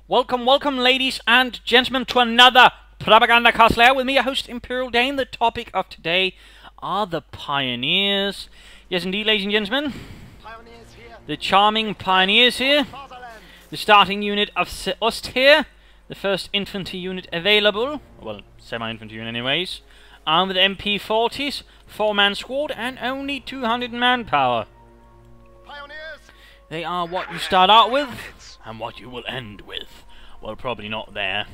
Welcome, welcome, ladies and gentlemen, to another Propagandacast Lehr with me, your host, Imperial Dane. The topic of today are the Pioneers. Yes, indeed, ladies and gentlemen. The charming Pioneers here. The starting unit of Ost here. The first infantry unit available. Well, semi-infantry unit anyways. Armed with MP40s, 4-man squad, and only 200 manpower. They are what you start out with, and what you will end with. Well, probably not there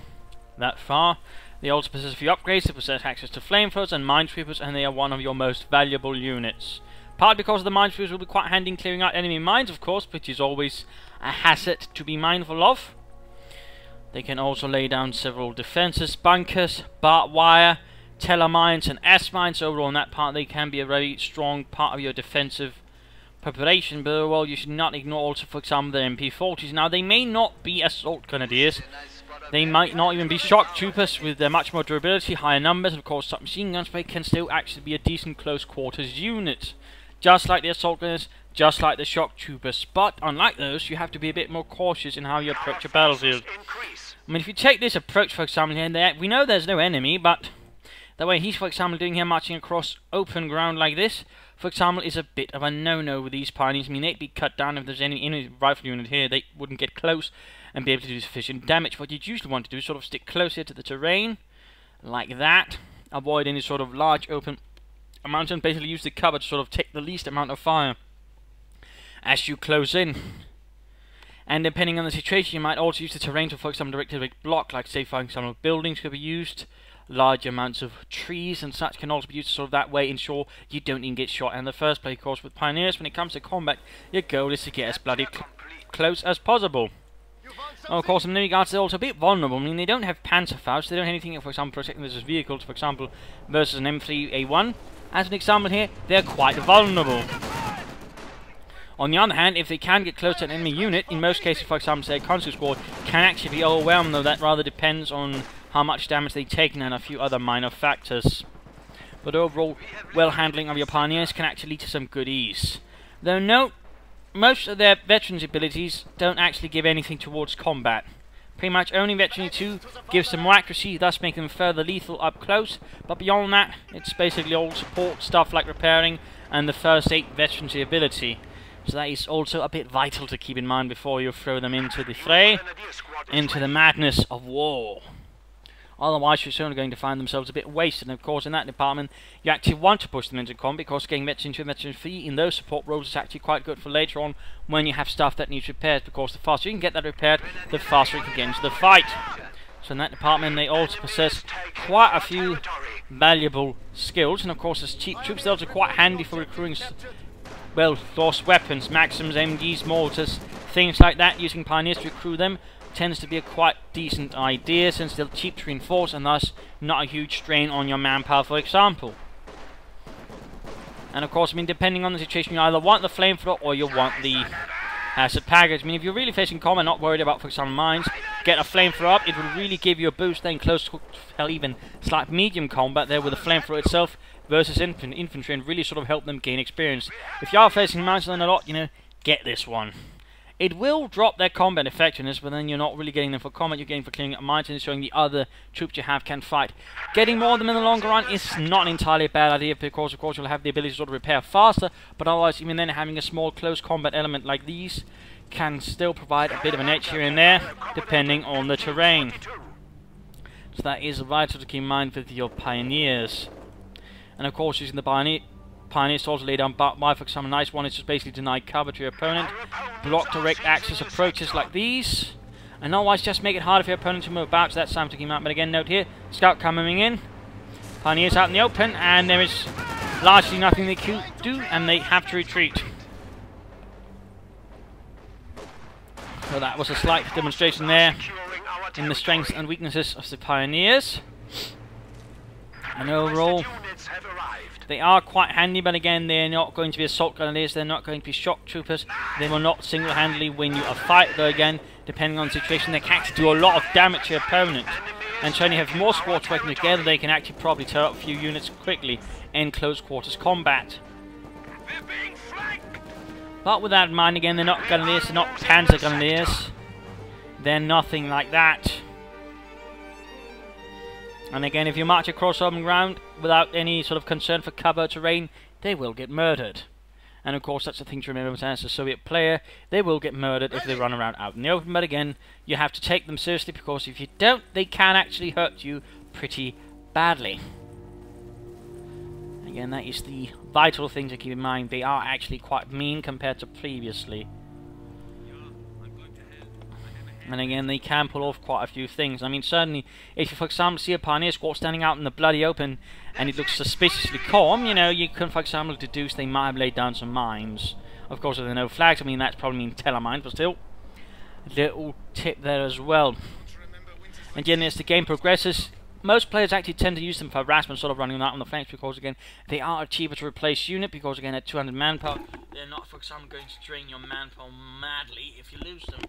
that far. They also possess a few upgrades. They possess access to flamethrowers and minesweepers, and they are one of your most valuable units. Partly because the minesweepers will be quite handy in clearing out enemy mines, of course, which is always a hazard to be mindful of. They can also lay down several defenses, bunkers, barbed wire, telemines, and S-mines. Overall, in that part, they can be a very strong part of your defensive preparation, but well, you should not ignore also, for example, the MP40s. Now, they may not be assault grenadiers, they might not even be shock troopers with their much more durability, higher numbers, and of course submachine guns, but they can still actually be a decent close quarters unit, just like the assault gunners, just like the shock troopers. But unlike those, you have to be a bit more cautious in how you approach a battlefield. I mean, if you take this approach, for example, here, we know there's no enemy, but the way he's, for example, doing here, marching across open ground like this, for example, is a bit of a no-no with these Pioneers. I mean, they'd be cut down if there's any rifle unit here. They wouldn't get close and be able to do sufficient damage. What you'd usually want to do is sort of stick closer to the terrain, like that. Avoid any sort of large open mountain. Basically use the cover to sort of take the least amount of fire as you close in. And depending on the situation, you might also use the terrain to, for example, direct block, like say, for example, buildings could be used. Large amounts of trees and such can also be used sort of that way, ensure you don't even get shot in the first place. Of course, with Pioneers, when it comes to combat, your goal is to get as bloody close as possible. Of course, in regards, they're also a bit vulnerable. I mean, they don't have Panzerfaust, they don't have anything, for example, protecting those vehicles, for example, versus an M3A1. As an example here, they're quite vulnerable. On the other hand, if they can get close to an enemy unit, in most cases, for example, say a conscript squad, can actually be overwhelmed, though that rather depends on how much damage they've taken and a few other minor factors. But overall, well handling of your Pioneers can actually lead to some good ease. Though note, most of their veterans abilities don't actually give anything towards combat. Pretty much only Veteran 2 gives some more accuracy, thus making them further lethal up close, but beyond that, it's basically all support stuff like repairing and the first 8 veterancy ability. So that is also a bit vital to keep in mind before you throw them into the fray, into the madness of war. Otherwise, you're certainly going to find themselves a bit wasted. And of course, in that department, you actually want to push them into combat, because getting Veteran 2 and Veteran 3 in those support roles is actually quite good for later on when you have stuff that needs repairs, because the faster you can get that repaired, the faster you can get into the fight. So in that department, they also possess quite a few valuable skills. And of course, as cheap troops, they're also quite handy for recruiting, well, lost weapons, Maxims, MGs, mortars, things like that. Using Pioneers to recruit them tends to be a quite decent idea, since they're cheap to reinforce and thus not a huge strain on your manpower, for example. And of course, I mean, depending on the situation, you either want the flamethrower or you want the hazard package. I mean, if you're really facing combat, not worried about, for example, mines, get a flamethrower up. It will really give you a boost then close to, hell, even slight medium combat there with the flamethrower itself versus infantry, and really sort of help them gain experience. If you are facing mines then a lot, you know, get this one. It will drop their combat effectiveness, but then you're not really getting them for combat, you're getting for clearing up mines and showing the other troops you have can fight. Getting more of them in the longer run is not entirely a bad idea, because of course you'll have the ability to sort of repair faster, but otherwise, even then, having a small close combat element like these can still provide a bit of an edge here and there, depending on the terrain. So that is vital to keep in mind with your Pioneers. And of course, using the Pioneers to also lay down barbed wire, for example, a nice one is just basically deny cover to your opponent, block direct access approaches like these, and otherwise just make it harder for your opponent to move about, so that's time to keep out. But again, note here, scout coming in, Pioneers out in the open, and there is largely nothing they can do, and they have to retreat. So that was a slight demonstration there in the strengths and weaknesses of the Pioneers. And overall, they are quite handy, but again, they're not going to be assault grenadiers, they're not going to be shock troopers, they will not single-handedly win you a fight, though again, depending on the situation, they can actually do a lot of damage to your opponent. And so when you have more squads working together, they can actually probably tear up a few units quickly in close quarters combat. But with that in mind, again, they're not grenadiers, they're not panzer grenadiers. they're nothing like that. And again, if you march across open ground without any sort of concern for cover terrain, they will get murdered. And of course, that's the thing to remember as a Soviet player, they will get murdered if they run around out in the open. But again, you have to take them seriously, because if you don't, they can actually hurt you pretty badly. Again, that is the vital thing to keep in mind. They are actually quite mean compared to previously. And again, they can pull off quite a few things. I mean, certainly, if you, for example, see a pioneer squad standing out in the bloody open and it looks suspiciously calm, you know, you can, for example, deduce they might have laid down some mines. Of course, if there are no flags, I mean, that's probably mean telemines, but still, a little tip there as well. Again, as the game progresses, most players actually tend to use them for harassment, sort of running out on the flanks, because, again, they are a cheaper to replace unit, because, again, at 200 manpower, they're not, for example, going to drain your manpower madly if you lose them.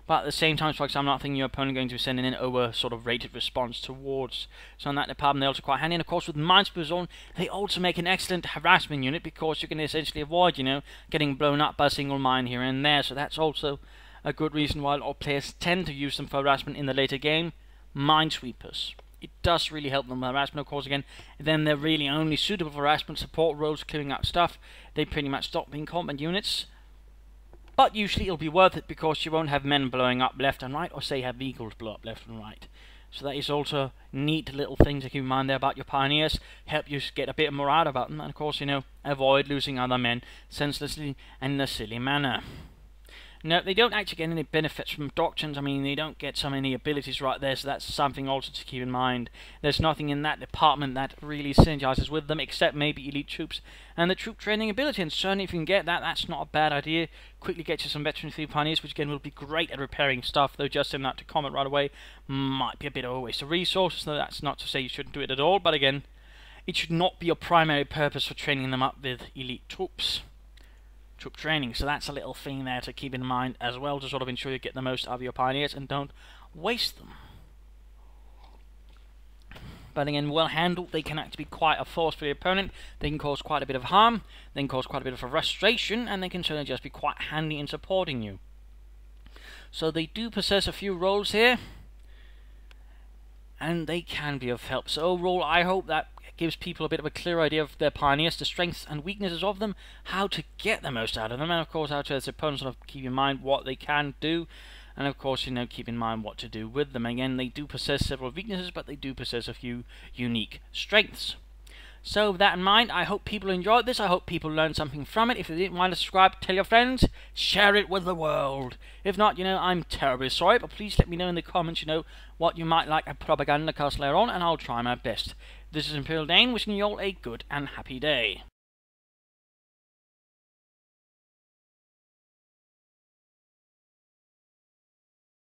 But at the same time, for example, I'm not thinking your opponent going to be sending in over sort of rated response towards. So in that department, they're also quite handy. And of course, with Minesweepers on, they also make an excellent harassment unit, because you can essentially avoid, you know, getting blown up by a single mine here and there. So that's also a good reason why a lot of players tend to use them for harassment in the later game. Minesweepers. It does really help them with harassment, of course. Again, then they're really only suitable for harassment support roles, clearing up stuff. They pretty much stop being combat units. But usually it'll be worth it, because you won't have men blowing up left and right, or say have eagles blow up left and right. So that is also a neat little thing to keep in mind there about your pioneers. Help you get a bit more out about them, and of course, you know, avoid losing other men senselessly and in a silly manner. No, they don't actually get any benefits from doctrines. I mean, they don't get so many abilities right there, so that's something also to keep in mind. There's nothing in that department that really synergizes with them, except maybe elite troops and the troop training ability. And certainly if you can get that, that's not a bad idea. Quickly get you some veteran 3 pioneers, which again will be great at repairing stuff, though just sending that to combat right away might be a bit of a waste of resources. So that's not to say you shouldn't do it at all, but again, it should not be your primary purpose for training them up with elite troops. Troop training, so that's a little thing there to keep in mind as well, to sort of ensure you get the most out of your pioneers and don't waste them. But again, well handled, they can actually be quite a force for the opponent. They can cause quite a bit of harm, they can cause quite a bit of frustration, and they can certainly just be quite handy in supporting you. So they do possess a few roles here, and they can be of help. So overall, I hope that gives people a bit of a clear idea of their pioneers, the strengths and weaknesses of them, how to get the most out of them, and of course how to, as opponents, sort of keep in mind what they can do, and of course, you know, keep in mind what to do with them. Again, they do possess several weaknesses, but they do possess a few unique strengths. So with that in mind, I hope people enjoyed this. I hope people learned something from it. If you didn't mind to subscribe, tell your friends, share it with the world. If not, you know, I'm terribly sorry, but please let me know in the comments, you know, what you might like a Propagandacast later on, and I'll try my best. This is Imperial Dane, wishing you all a good and happy day.